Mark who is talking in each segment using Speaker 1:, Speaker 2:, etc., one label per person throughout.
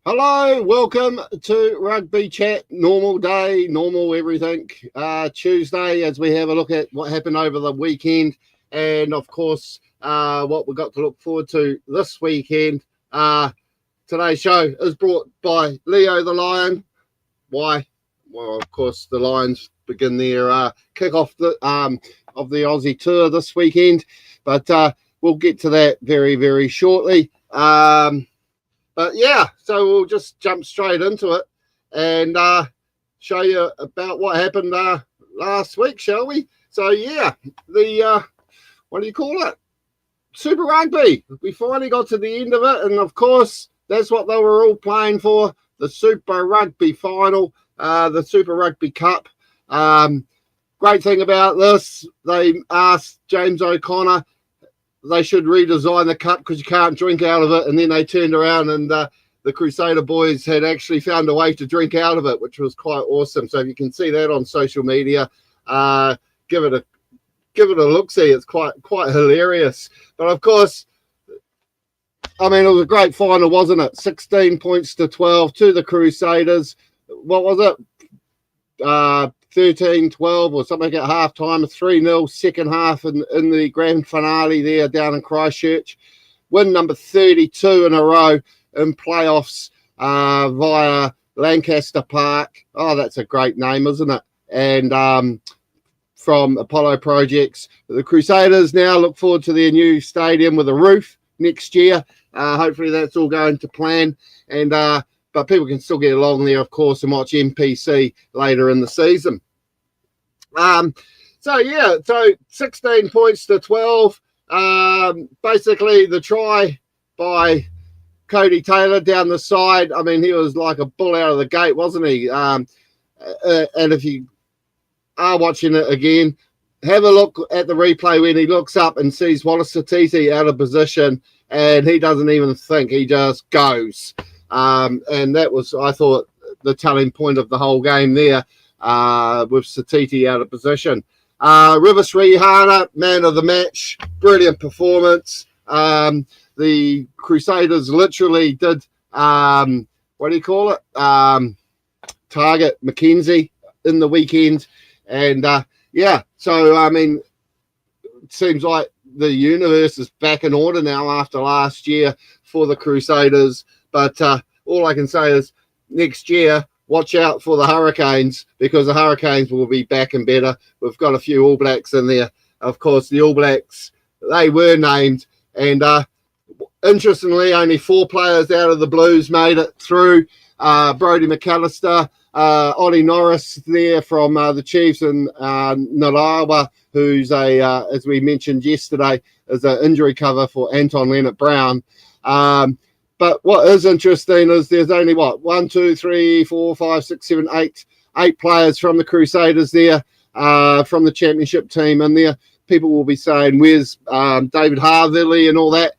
Speaker 1: Hello, welcome to Rugby Chat. Normal day, normal everything. Tuesday, as we have a look at what happened over the weekend, and of course, what we've got to look forward to this weekend. Today's show is brought by Leo the Lion. Why? Well, of course, the Lions begin their kick-off of the Aussie Tour this weekend, but we'll get to that very, very shortly. But yeah, so we'll just jump straight into it and show you about what happened last week, shall we? So yeah, the what do you call it? Super Rugby. We finally got to the end of it, and of course, that's what they were all playing for, the Super Rugby final, the Super Rugby Cup. Great thing about this, they asked James O'Connor they should redesign the cup because you can't drink out of it. And then they turned around and the Crusader boys had actually found a way to drink out of it, which was quite awesome. So if you can see that on social media, give it a look-see. It's quite hilarious. But of course, I mean, it was a great final, wasn't it? 16 points to 12 to the Crusaders. What was it? 13-12 or something at halftime, 3-0 second half in the grand finale there down in Christchurch. Win number 32 in a row in playoffs via Lancaster Park. Oh, that's a great name, isn't it? And from Apollo Projects. The Crusaders now look forward to their new stadium with a roof next year. Hopefully that's all going to plan. And but people can still get along there, of course, and watch NPC later in the season. So 16 points to 12. Basically, the try by Cody Taylor down the side. I mean, he was like a bull out of the gate, wasn't he? And if you are watching it again, have a look at the replay when he looks up and sees Wallace Satiti out of position, and he doesn't even think, he just goes. And that was, I thought, the telling point of the whole game there with Satiti out of position. Rivas Rihana, man of the match, brilliant performance. The Crusaders literally did, what do you call it? Target Mackenzie in the weekend. And so, I mean, it seems like the universe is back in order now after last year for the Crusaders. But all I can say is next year, watch out for the Hurricanes because the Hurricanes will be back and better. We've got a few All Blacks in there. Of course, the All Blacks, they were named. And interestingly, only 4 players out of the Blues made it through. Brodie McAllister, Ollie Norris there from the Chiefs, and Narawa, who's as we mentioned yesterday, is an injury cover for Anton Leonard-Brown. But what is interesting is there's only 1, 2, 3, 4, 5, 6, 7, 8 players from the Crusaders there, from the championship team in there. People will be saying, where's David Harvey and all that?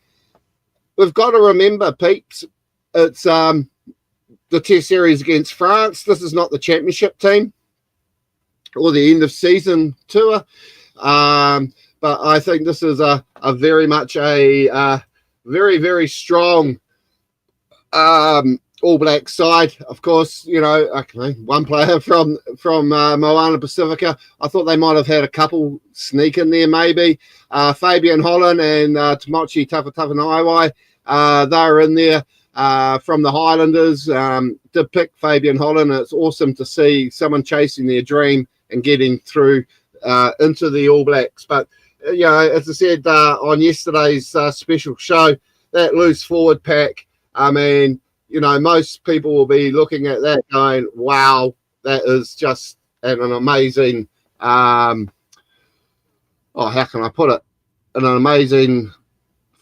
Speaker 1: We've got to remember, peeps, it's the Test series against France. This is not the championship team or the end of season tour. But I think this is a very much a very, very strong All Black side. Of course, you know, okay, one player from Moana Pacifica. I thought they might have had a couple sneak in there, maybe. Fabian Holland and Tamochi Tafatanaiwai, they're in there from the Highlanders. Did pick Fabian Holland. It's awesome to see someone chasing their dream and getting through into the All Blacks. But, you know, as I said on yesterday's special show, that loose forward pack, I mean, you know, most people will be looking at that going, wow, that is just an amazing, how can I put it? An amazing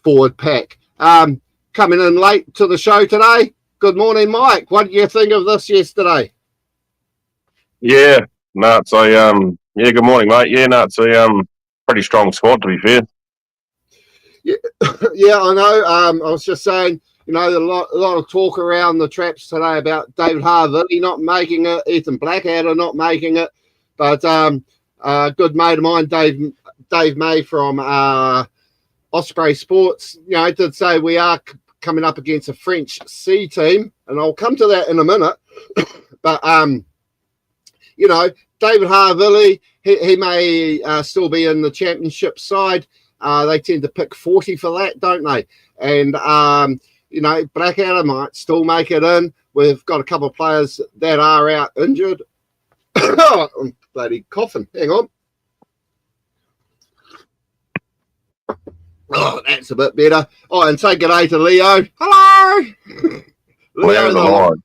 Speaker 1: forward pack. Coming in late to the show today. Good morning, Mike. What did you think of this yesterday?
Speaker 2: Yeah, it's good morning, mate. Yeah, it's a pretty strong squad, to be fair.
Speaker 1: Yeah, I know. I was just saying, you know, a lot of talk around the traps today about David Harvey not making it, Ethan Blackadder not making it, but a good mate of mine, Dave May from Osprey Sports, you know, did say we are coming up against a French C team, and I'll come to that in a minute. But David Harville, he may still be in the championship side. They tend to pick 40 for that, don't they? And Blackadder might still make it in. We've got a couple of players that are out injured. I'm bloody coughing. Hang on. Oh, that's a bit better. Oh, and say good day to Leo. Hello.
Speaker 2: Leo the Lion.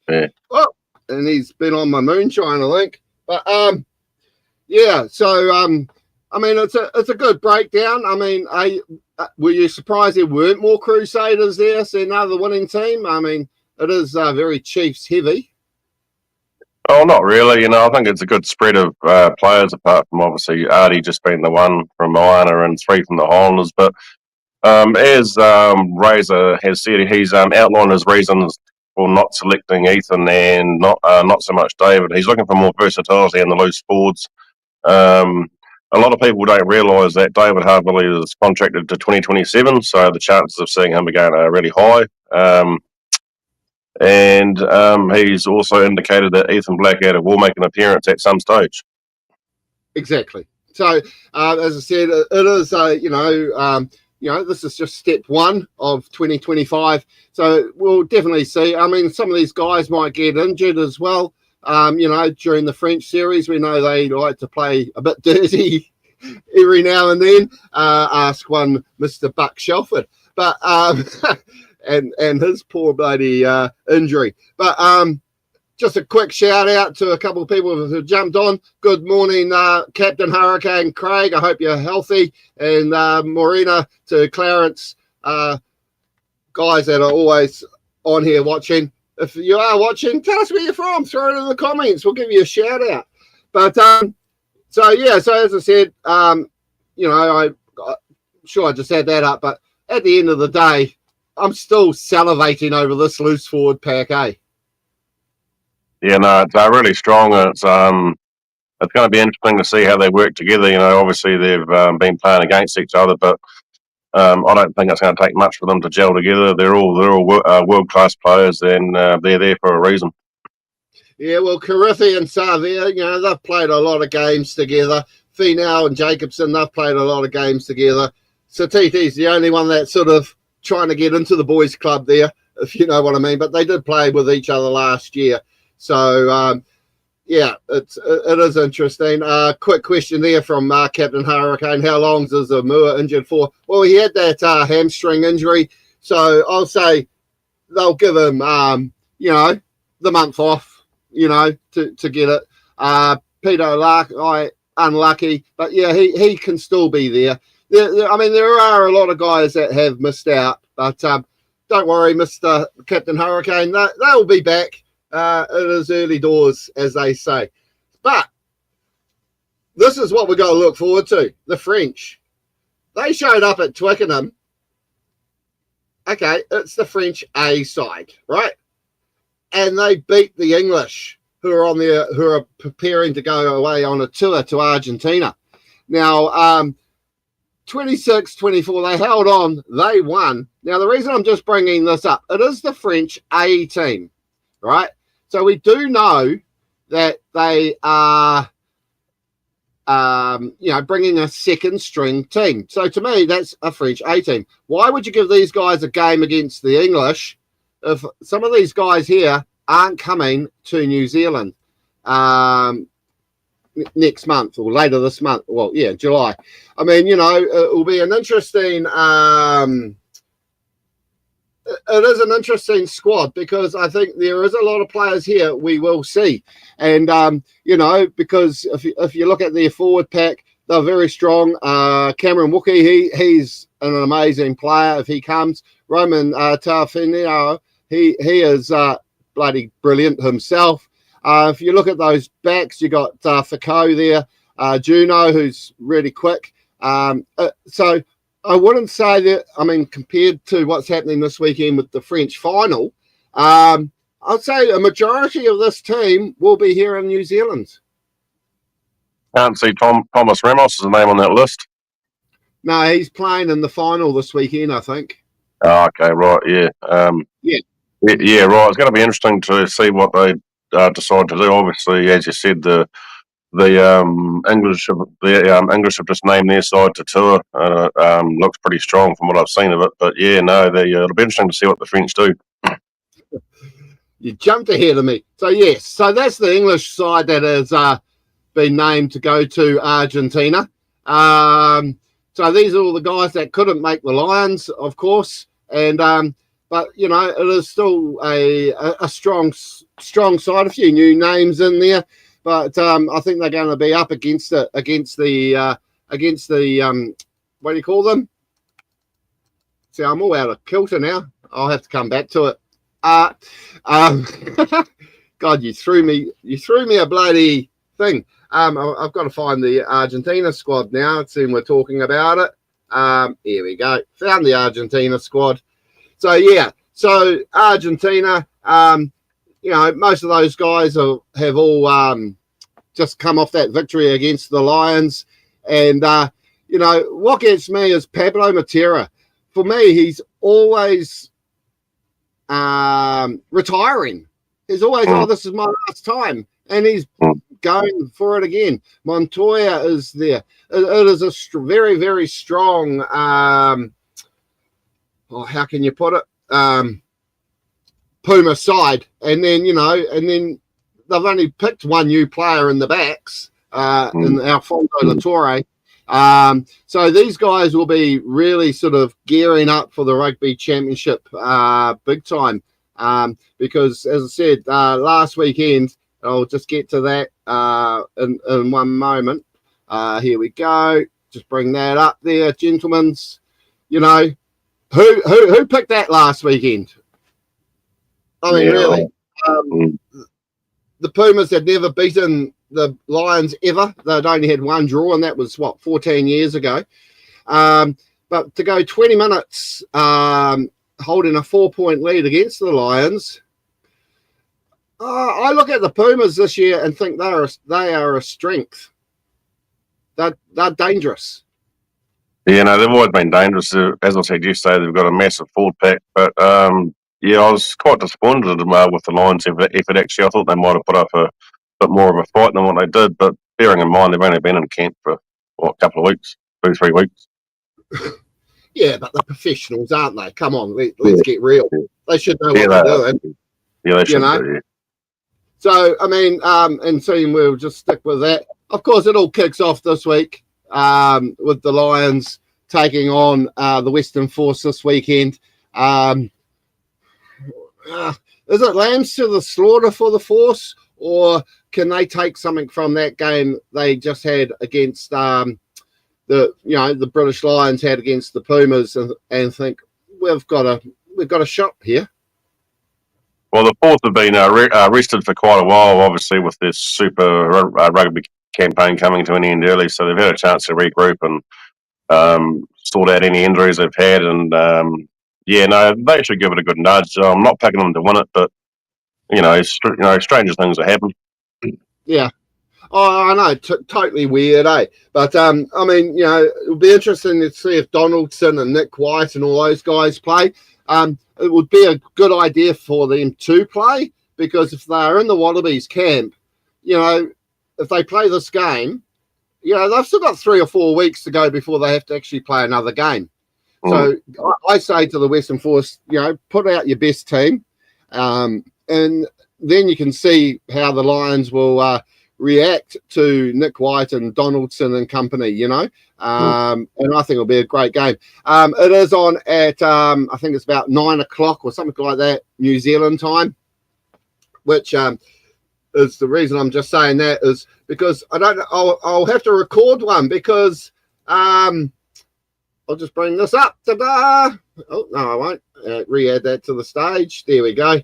Speaker 2: Yeah.
Speaker 1: Oh, and he's been on my moonshine, I think. But so I mean, it's a good breakdown. I mean, were you surprised there weren't more Crusaders there, seeing another winning team? I mean, it is very Chiefs heavy.
Speaker 2: Oh, not really. I think it's a good spread of players, apart from obviously Artie just being the one from Moana and 3 from the Highlanders. But as Razor has said, he's outlined his reasons for not selecting Ethan and not so much David. He's looking for more versatility in the loose forwards. A lot of people don't realise that David Harville is contracted to 2027, so the chances of seeing him again are really high. And he's also indicated that Ethan Blackadder will make an appearance at some stage.
Speaker 1: Exactly. So, as I said, it is, this is just step one of 2025. So we'll definitely see. I mean, some of these guys might get injured as well. During the French series, we know they like to play a bit dirty every now and then. Ask one Mr. Buck Shelford. But and his poor bloody injury. But just a quick shout out to a couple of people who jumped on. Good morning, Captain Hurricane Craig. I hope you're healthy. And Morena to Clarence, guys that are always on here watching. If you are watching, tell us where you're from. Throw it in the comments. We'll give you a shout out. But so as I said, I'm sure I just had that up. But at the end of the day, I'm still salivating over this loose forward pack, eh?
Speaker 2: Yeah, no, it's really strong. It's going to be interesting to see how they work together. Obviously they've been playing against each other, but I don't think it's going to take much for them to gel together. They're all world class players, and they're there for a reason.
Speaker 1: Yeah, well, Karithi and Savia, they've played a lot of games together. Finau and Jacobson, they've played a lot of games together. Satiti's the only one that's sort of trying to get into the boys' club there, if you know what I mean. But they did play with each other last year. So, it is interesting. Quick question there from Captain Hurricane. How long is Amua injured for? Well, he had that hamstring injury. So I'll say they'll give him, the month off, to get it. Peter unlucky. But, yeah, he can still be there. There are a lot of guys that have missed out. But don't worry, Mr. Captain Hurricane. They'll be back. It is early doors, as they say. But this is what we've got to look forward to. The French. They showed up at Twickenham. Okay, it's the French A side, right? And they beat the English, who are preparing to go away on a tour to Argentina. Now, 26-24, they held on. They won. Now, the reason I'm just bringing this up, it is the French A team, right? So we do know that they are, bringing a second string team. So to me, that's a French A team. Why would you give these guys a game against the English if some of these guys here aren't coming to New Zealand next month or later this month? Well, yeah, July. I mean, it will be an interesting... it is an interesting squad because I think there is a lot of players here we will see. And, because if you look at their forward pack, they're very strong. Cameron Wookie, he's an amazing player if he comes. Roman Taufinio, he is bloody brilliant himself. If you look at those backs, you got Foucault there, Juno, who's really quick. So I wouldn't say that, compared to what's happening this weekend with the French final, I'd say a majority of this team will be here in New Zealand.
Speaker 2: Can't see Thomas Ramos' name on that list.
Speaker 1: No, he's playing in the final this weekend, I think.
Speaker 2: Oh, okay, right, yeah.
Speaker 1: Yeah.
Speaker 2: Yeah, right. It's going to be interesting to see what they decide to do. Obviously, as you said, the English have just named their side to tour. Looks pretty strong from what I've seen of it. But yeah, no, it'll be interesting to see what the French do.
Speaker 1: You jumped ahead of me. So yes, so that's the English side that has been named to go to Argentina. So these are all the guys that couldn't make the Lions, of course, and but you know it is still a strong side. A few new names in there, but I think they're going to be up against the what do you call them? See, I'm all out of kilter now. I'll have to come back to it. God, you threw me a bloody thing. I've got to find the Argentina squad now. It's we're talking about it. Here we go. Found the Argentina squad. So yeah, so Argentina. You know, most of those guys have all just come off that victory against the Lions, and you know what gets me is Pablo Matera. For me, he's always retiring. He's always, oh, this is my last time, and he's going for it again. Montoya is there. It is a very, very strong. How can you put it? Puma side, and then they've only picked one new player in the backs, in Alfonso Latorre. So these guys will be really sort of gearing up for the rugby championship big time, because as I said last weekend, I'll just get to that in one moment. Here we go. Just bring that up there, gentlemen. You know, who picked that last weekend? I mean, really, the Pumas had never beaten the Lions ever. They'd only had one draw, and that was 14 years ago. But to go 20 minutes holding a 4-point lead against the Lions, I look at the Pumas this year and think they are a strength. They're dangerous.
Speaker 2: Yeah, no, they've always been dangerous. As I said yesterday, they've got a massive forward pack. But yeah, I was quite disappointed with the Lions effort. Actually, I thought they might have put up a bit more of a fight than what they did. But bearing in mind they've only been in camp for a couple of weeks, 2-3 weeks.
Speaker 1: Yeah, but they're professionals, aren't they? Come on, let's get real. They should know what they're doing.
Speaker 2: Yeah, they should do. Yeah.
Speaker 1: So I mean, and seeing we'll just stick with that. Of course, it all kicks off this week with the Lions taking on the Western Force this weekend. Is it lambs to the slaughter for the Force, or can they take something from that game they just had against the British Lions had against the Pumas and think we've got a shot here?
Speaker 2: Well, the Force have been rested for quite a while, obviously, with this Super Rugby campaign coming to an end early, so they've had a chance to regroup and sort out any injuries they've had. And yeah, no, they should give it a good nudge. I'm not picking them to win it, but stranger things have happened.
Speaker 1: Yeah. Oh, I know, totally weird, eh? But I mean, it'll be interesting to see if Donaldson and Nick White and all those guys play. It would be a good idea for them to play, because if they're in the Wallabies camp, if they play this game, they've still got 3 or 4 weeks to go before they have to actually play another game. So I say to the Western Force, put out your best team, and then you can see how the Lions will react to Nick White and Donaldson and company, and I think it'll be a great game. It is on at, I think it's about 9 o'clock or something like that, New Zealand time, which is the reason I'm just saying that is because I'll have to record one because I'll just bring this up. Ta-da! Oh, no, I won't. Re-add that to the stage. There we go.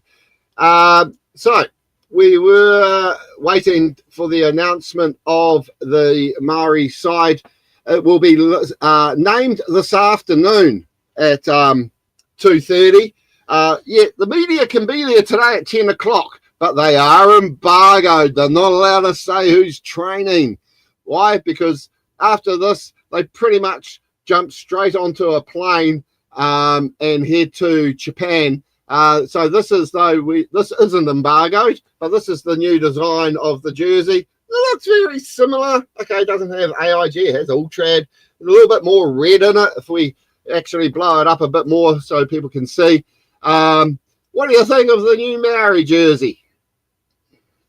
Speaker 1: So we were waiting for the announcement of the Maori side. It will be named this afternoon at 2:30. The media can be there today at 10 o'clock, but they are embargoed. They're not allowed to say who's training. Why? Because after this, they pretty much jump straight onto a plane and head to Japan. So this isn't embargoed, but this is the new design of the jersey. It looks very similar. Okay, it doesn't have AIG, it has Ultrad. A little bit more red in it if we actually blow it up a bit more so people can see. What do you think of the new Maori jersey?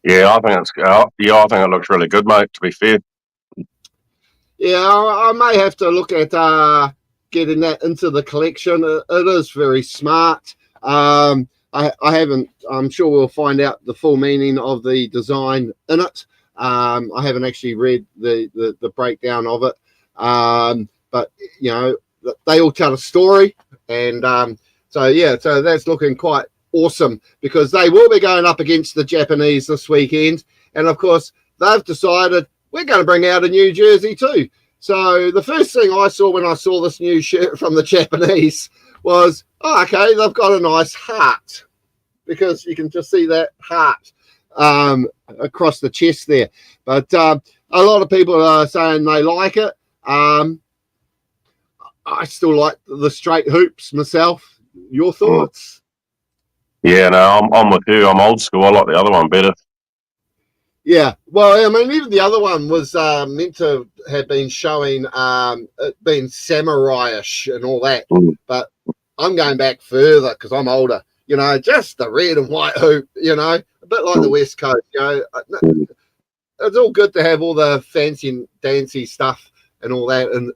Speaker 2: Yeah, I think it looks really good, mate, to be fair.
Speaker 1: Yeah, I may have to look at getting that into the collection. It is very smart. I haven't, I'm sure we'll find out the full meaning of the design in it. I haven't actually read the breakdown of it. But, you know, they all tell a story. And so that's looking quite awesome because they will be going up against the Japanese this weekend. And, of course, they've decided we're going to bring out a new jersey too. So the first thing I saw when I saw this new shirt from the Japanese was, oh, okay, they've got a nice heart because you can just see that heart across the chest there. But a lot of people are saying they like it. I still like the straight hoops myself. Your thoughts?
Speaker 2: Yeah, no, I'm with you. I'm old school. I like the other one better.
Speaker 1: Yeah, well, I mean, even the other one was meant to have been showing it being samurai-ish and all that, but I'm going back further because I'm older. You know, just the red and white hoop. You know, a bit like the West Coast. You know, it's all good to have all the fancy and dancy stuff and all that in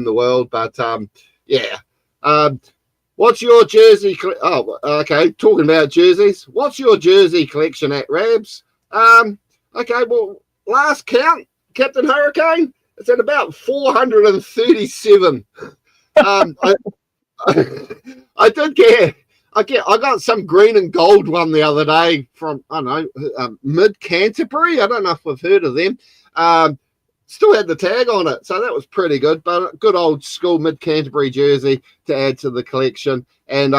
Speaker 1: the world, but yeah. What's your jersey? Okay. Talking about jerseys, what's your jersey collection at, Rabs? Okay, well, last count, Captain Hurricane, it's at about 437. I did get, I got some green and gold one the other day from, I don't know, Mid Canterbury. I don't know if we've heard of them. Still had the tag on it, so that was pretty good. But a good old school Mid Canterbury jersey to add to the collection. And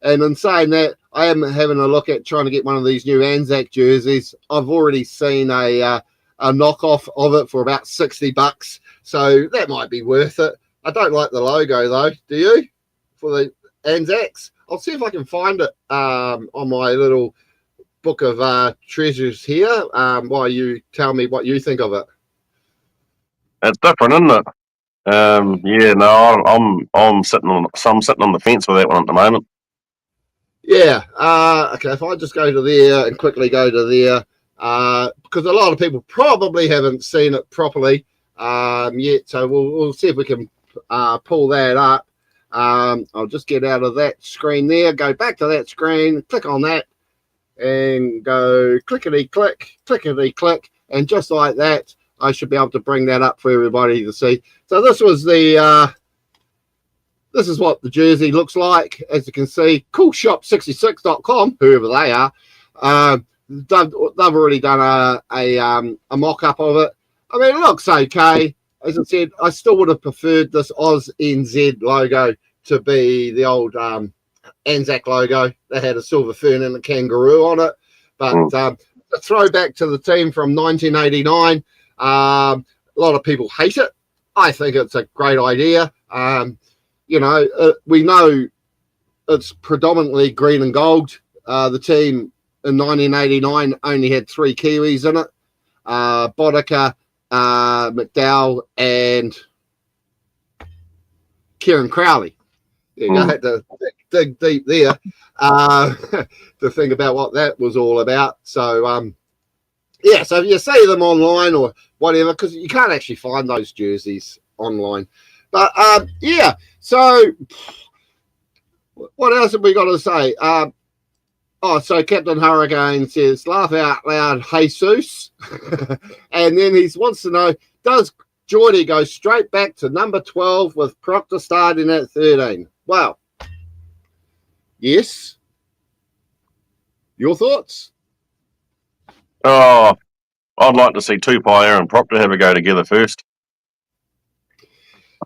Speaker 1: in saying that, I am having a look at trying to get one of these new Anzac jerseys. I've already seen a knockoff of it for about $60, so that might be worth it. I don't like the logo though. Do you? For the Anzacs, I'll see if I can find it on my little book of treasures here. While you tell me what you think of it.
Speaker 2: It's different, isn't it? Yeah, no, I'm sitting on the fence with that one at the moment.
Speaker 1: Yeah. Okay. If I just go to there and quickly go to there, because a lot of people probably haven't seen it properly yet, so we'll see if we can pull that up. I'll just get out of that screen there, go back to that screen, click on that, and go clickety click, and just like that, I should be able to bring that up for everybody to see. So this was the. This is what the jersey looks like. As you can see, coolshop66.com, whoever they are, they've already done a mock-up of it. I mean, it looks okay. As I said, I still would have preferred this Oz NZ logo to be the old Anzac logo. They had a silver fern and a kangaroo on it. But a throwback to the team from 1989. A lot of people hate it. I think it's a great idea. You know, we know it's predominantly green and gold. The team in 1989 only had 3 Kiwis in it. Boddicker, McDowell, and Kieran Crowley. You had to dig deep there to think about what that was all about. So, yeah, so if you see them online or whatever, because you can't actually find those jerseys online. But, yeah, so what else have we got to say? So Captain Hurricane says, laugh out loud, Jesus. And then he wants to know, does Geordie go straight back to number 12 with Proctor starting at 13? Well, yes. Your thoughts?
Speaker 2: Oh, I'd like to see Tupaia and Proctor have a go together first.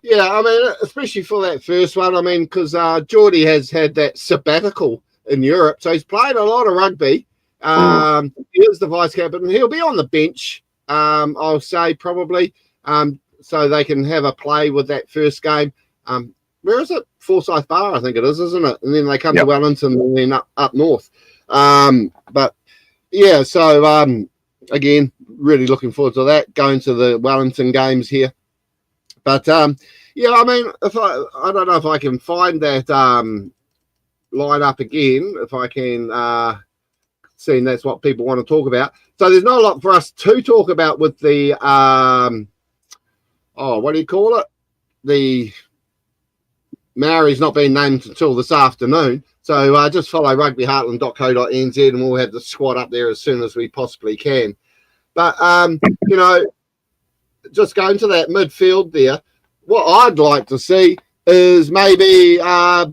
Speaker 1: Yeah, I mean, especially for that first one. I mean, because Geordie has had that sabbatical in Europe, so he's played a lot of rugby. He is the vice captain. He'll be on the bench, I'll say, probably, so they can have a play with that first game. where is it? Forsyth Bar, I think it is, isn't it? And then they come
Speaker 2: Yep.
Speaker 1: to Wellington and then up north. But yeah, so again, really looking forward to that, going to the Wellington games here. But yeah, I mean, I don't know if I can find that line up again, if I can, seeing that's what people want to talk about. So there's not a lot for us to talk about with the what do you call it? The Maori's not being named until this afternoon. So just follow rugbyheartland.co.nz and we'll have the squad up there as soon as we possibly can. But, you know, just going to that midfield there, what I'd like to see is maybe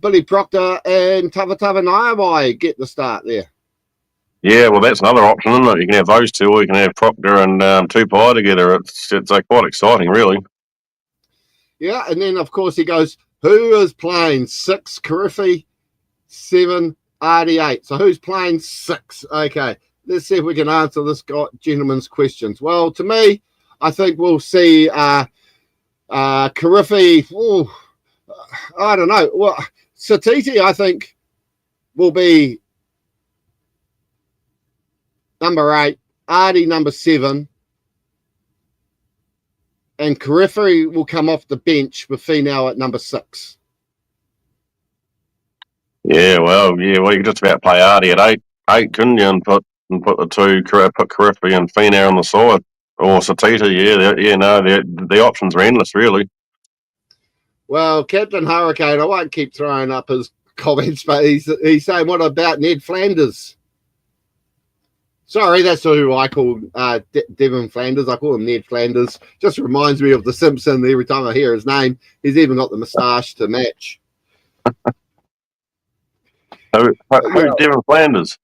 Speaker 1: Billy Proctor and Tavatava Naiawai get the start there.
Speaker 2: Yeah, well, that's another option, isn't it? You can have those two, or you can have Proctor and Tupai together. It's quite exciting, really.
Speaker 1: Yeah, and then, of course, he goes, who is playing 6, Kirifi, 7, RD8. So who's playing 6? Okay, let's see if we can answer this gentleman's questions. Well, to me, I think we'll see Kirifi. Oh, I don't know. Well, Satiti, I think, will be number 8, Artie number 7, and Kirifi will come off the bench with Finau at number 6.
Speaker 2: Yeah, well, you can just about play Artie at 8, couldn't you, and put the two, put Kirifi and Finau on the side, or Satita. The options are endless, really.
Speaker 1: Well, Captain Hurricane, I won't keep throwing up his comments, but he's saying, what about Ned Flanders? Sorry, that's who I call Devin Flanders. I call him Ned Flanders. Just reminds me of The Simpsons every time I hear his name. He's even got the moustache to match.
Speaker 2: Who's Devin Flanders?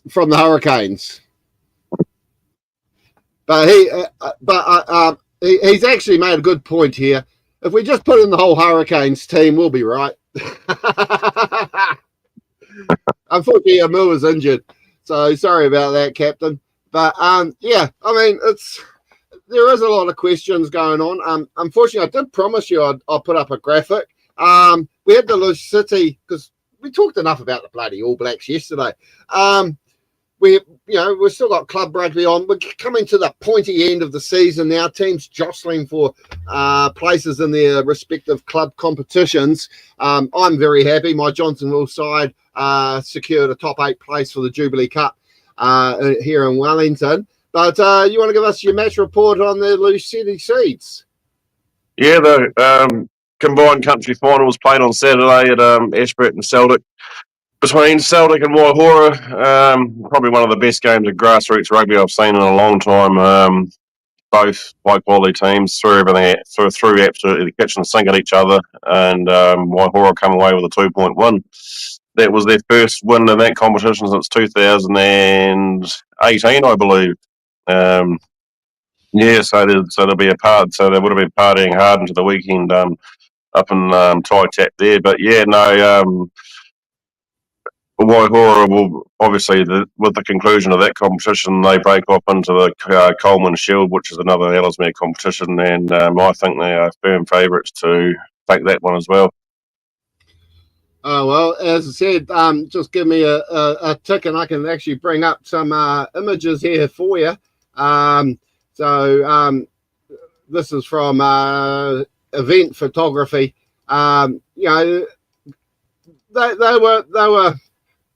Speaker 1: From the Hurricanes. But he's actually made a good point here. If we just put in the whole Hurricanes team, we'll be right. Unfortunately, Amu is injured. So sorry about that, Captain. But yeah, I mean, there is a lot of questions going on. Unfortunately, I did promise you I'll put up a graphic. We had to lose City because we talked enough about the bloody All Blacks yesterday. We've still got club rugby on. We're coming to the pointy end of the season now. Teams jostling for places in their respective club competitions. I'm very happy. My Johnsonville side secured a top 8 place for the Jubilee Cup here in Wellington. But you want to give us your match report on the Loose City Seeds?
Speaker 2: Yeah, the combined country final was played on Saturday at Ashburton and Celtic. Between Celtic and Waihora, probably one of the best games of grassroots rugby I've seen in a long time. Both high-quality teams threw absolutely the kitchen sink at each other, and Waihora come away with a 2-point-1. That was their first win in that competition since 2018, I believe. So there'll be a part. So they would have been partying hard into the weekend up in Tai Tap there. But yeah, no. Waihora will obviously, with the conclusion of that competition, they break off into the Coleman Shield, which is another Ellesmere competition, and I think they are firm favourites to take that one as well.
Speaker 1: Oh, well, as I said, just give me a tick and I can actually bring up some images here for you. This is from Event Photography.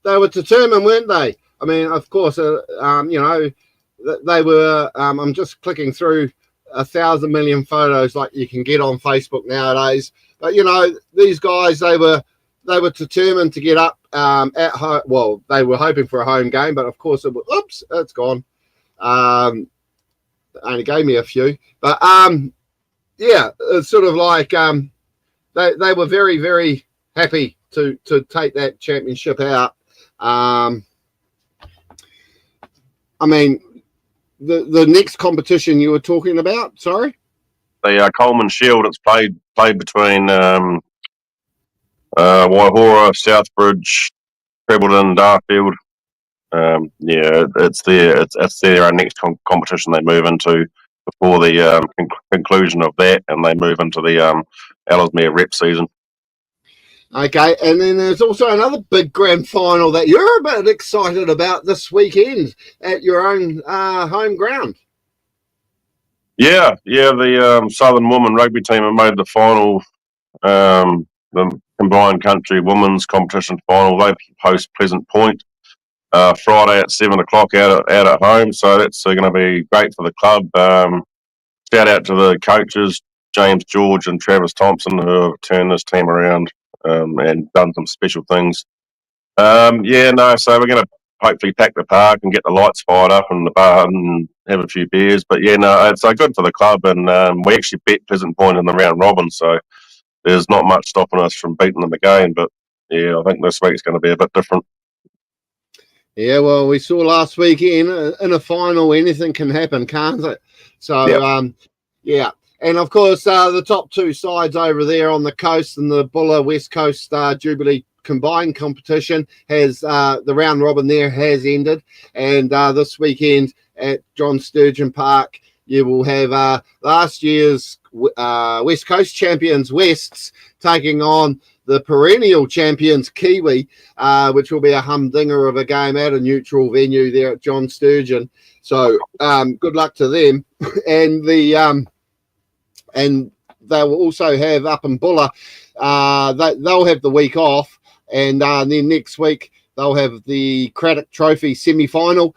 Speaker 1: They were determined, weren't they? I mean, of course, they were. I'm just clicking through 1,000 million photos like you can get on Facebook nowadays. But these guys, they were determined to get up at home. Well, they were hoping for a home game, but of course, it's gone. Only gave me a few, but yeah, it's sort of like they were very, very happy to take that championship out. I mean, the next competition you were talking about, sorry?
Speaker 2: The Coleman Shield, it's played between Waihora, Southbridge, Trebbleton, Darfield. It's their next competition they move into. before the conclusion of that, and they move into the Ellesmere rep season.
Speaker 1: Okay, and then there's also another big grand final that you're a bit excited about this weekend at your own home ground.
Speaker 2: Yeah, the Southern Women rugby team have made the final, the combined country women's competition final. They host Pleasant Point Friday at 7 o'clock out at home, so that's going to be great for the club. Shout out to the coaches, James George and Travis Thompson, who have turned this team around and done some special things. So we're going to hopefully pack the park and get the lights fired up in the bar and have a few beers. But it's good for the club, and we actually beat Pleasant Point in the round robin, so there's not much stopping us from beating them again. But I think this week's going to be a bit different.
Speaker 1: Yeah, well, we saw last weekend in a final, anything can happen, can't it? So, And, of course, the top two sides over there on the coast and the Buller West Coast Jubilee combined competition has the round robin there has ended. And this weekend at John Sturgeon Park, you will have last year's West Coast champions, Wests, taking on the perennial champions, Kiwi, which will be a humdinger of a game at a neutral venue there at John Sturgeon. So good luck to them. And and they will also have up in Buller, they'll have the week off, and then next week they'll have the Craddock Trophy semi-final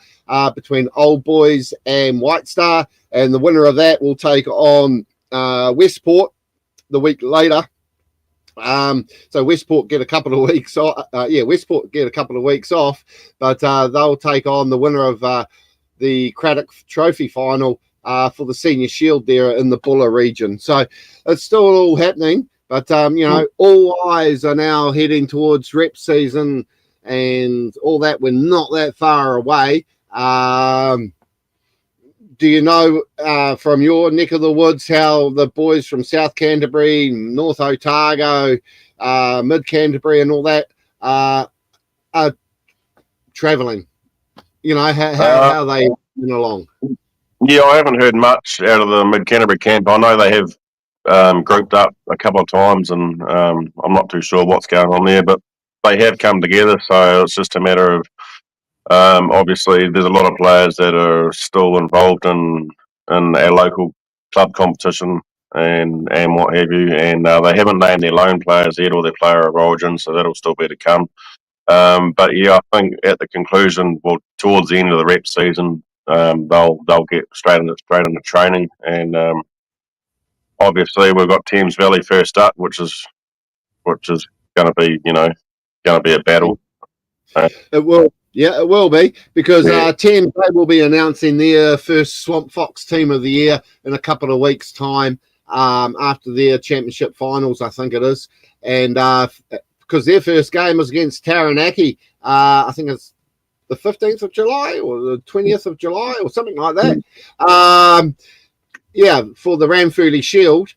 Speaker 1: between Old Boys and White Star, and the winner of that will take on Westport the week later. So Westport get a couple of weeks off. Westport get a couple of weeks off, but they'll take on the winner of the Craddock Trophy final for the Senior Shield there in the Buller region. So it's still all happening, but all eyes are now heading towards rep season and all that. We're not that far away. Do you know from your neck of the woods how the boys from South Canterbury, North Otago, Mid Canterbury and all that are travelling? How they been along?
Speaker 2: Yeah, I haven't heard much out of the Mid Canterbury camp. I know they have grouped up a couple of times, and I'm not too sure what's going on there, but they have come together, so it's just a matter of obviously there's a lot of players that are still involved in our local club competition and what have you, and they haven't named their loan players yet or their player of origin, so that'll still be to come. But I think at the conclusion, towards the end of the rep season, they'll get straight into training, and obviously we've got Thames Valley first up, which is going to be a battle.
Speaker 1: It will. Yeah, it will be, because Thames will be announcing their first Swamp Fox team of the year in a couple of weeks' time after their championship finals, I think it is. And because their first game was against Taranaki, I think it's the 15th of July or the 20th of July or something like that. For the Ranfurly Shield.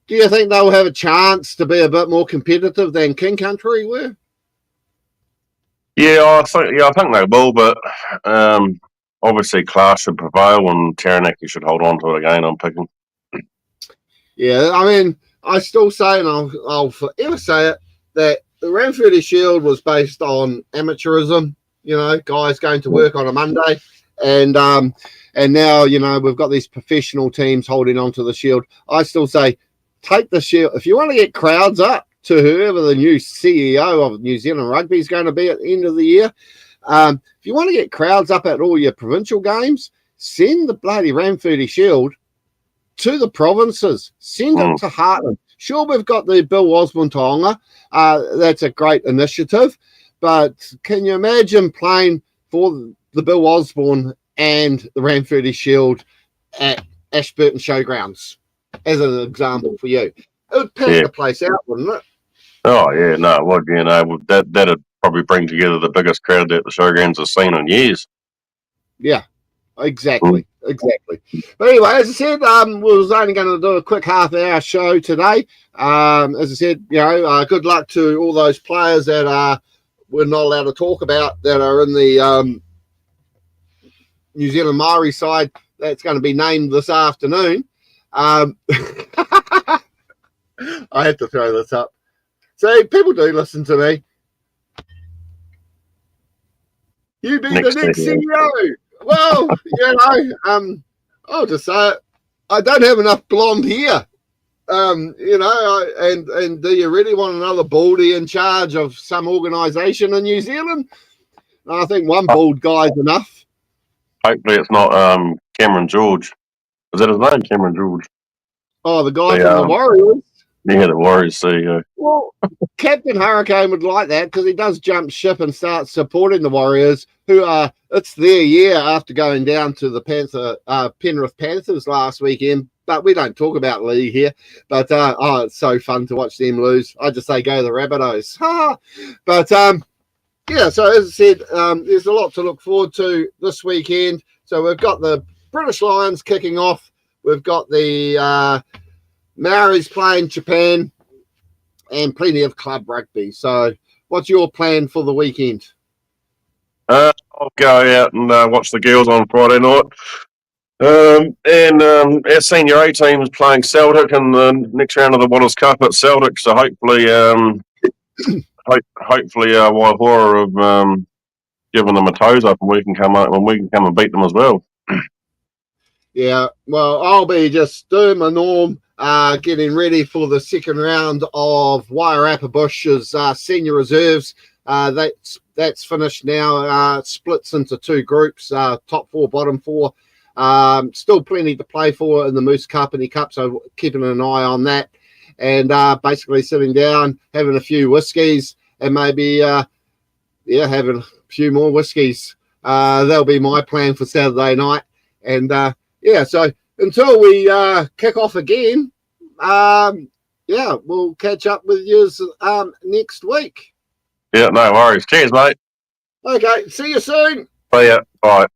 Speaker 1: Do you think they'll have a chance to be a bit more competitive than King Country were?
Speaker 2: Yeah, I think they will, but obviously class should prevail, and Taranaki should hold on to it again, I'm picking.
Speaker 1: Yeah, I mean, I still say, and I'll forever say it, that the Ranfurly Shield was based on amateurism, guys going to work on a Monday, and now, we've got these professional teams holding on to the Shield. I still say, take the Shield. If you want to get crowds up to whoever the new CEO of New Zealand Rugby is going to be at the end of the year, if you want to get crowds up at all your provincial games, send the bloody Ranfurly Shield to the provinces. Send it to Heartland. Sure, we've got the Bill Osborne Taonga. That's a great initiative. But can you imagine playing for the Bill Osborne and the Ranfurly Shield at Ashburton Showgrounds, as an example for you? It would pack the place out, wouldn't it?
Speaker 2: Oh, yeah, no, it would, that'd probably bring together the biggest crowd that the Showgrounds have seen in years.
Speaker 1: Yeah, exactly. But anyway, as I said, we was only going to do a quick half-hour show today. As I said, good luck to all those players that we're not allowed to talk about that are in the New Zealand Maori side that's going to be named this afternoon. I had to throw this up. See, people do listen to me. You be the next CEO. Well, I'll just say it. I don't have enough blonde hair. And do you really want another baldy in charge of some organisation in New Zealand? I think one bald guy's enough.
Speaker 2: Hopefully it's not Cameron George. Is that his name, Cameron George?
Speaker 1: Oh, the guy from the Warriors.
Speaker 2: Yeah, the Warriors CEO.
Speaker 1: Well, Captain Hurricane would like that because he does jump ship and start supporting the Warriors, who it's their year after going down to the Penrith Panthers last weekend. But we don't talk about Lee here. But it's so fun to watch them lose. I just say go the Rabbitohs. But yeah, so as I said, there's a lot to look forward to this weekend. So we've got the British Lions kicking off. We've got the Maoris playing Japan, and plenty of club rugby. So what's your plan for the weekend?
Speaker 2: I'll go out and watch the girls on Friday night. Our senior A team is playing Celtic in the next round of the Waters Cup at Celtic. So hopefully, Waihora have given them a toes up, and we can come and beat them as well.
Speaker 1: Yeah, well, I'll be just doing my norm, getting ready for the second round of Wairarapa Bush's senior reserves. That's finished now. Splits into two groups, top four, bottom four. Still plenty to play for in the Moose Company Cup, so keeping an eye on that. And basically sitting down, having a few whiskies, and maybe having a few more whiskies. That'll be my plan for Saturday night. And so until we kick off again, we'll catch up with you next week.
Speaker 2: Yeah, no worries. Cheers, mate.
Speaker 1: Okay, see you soon.
Speaker 2: See ya. Bye.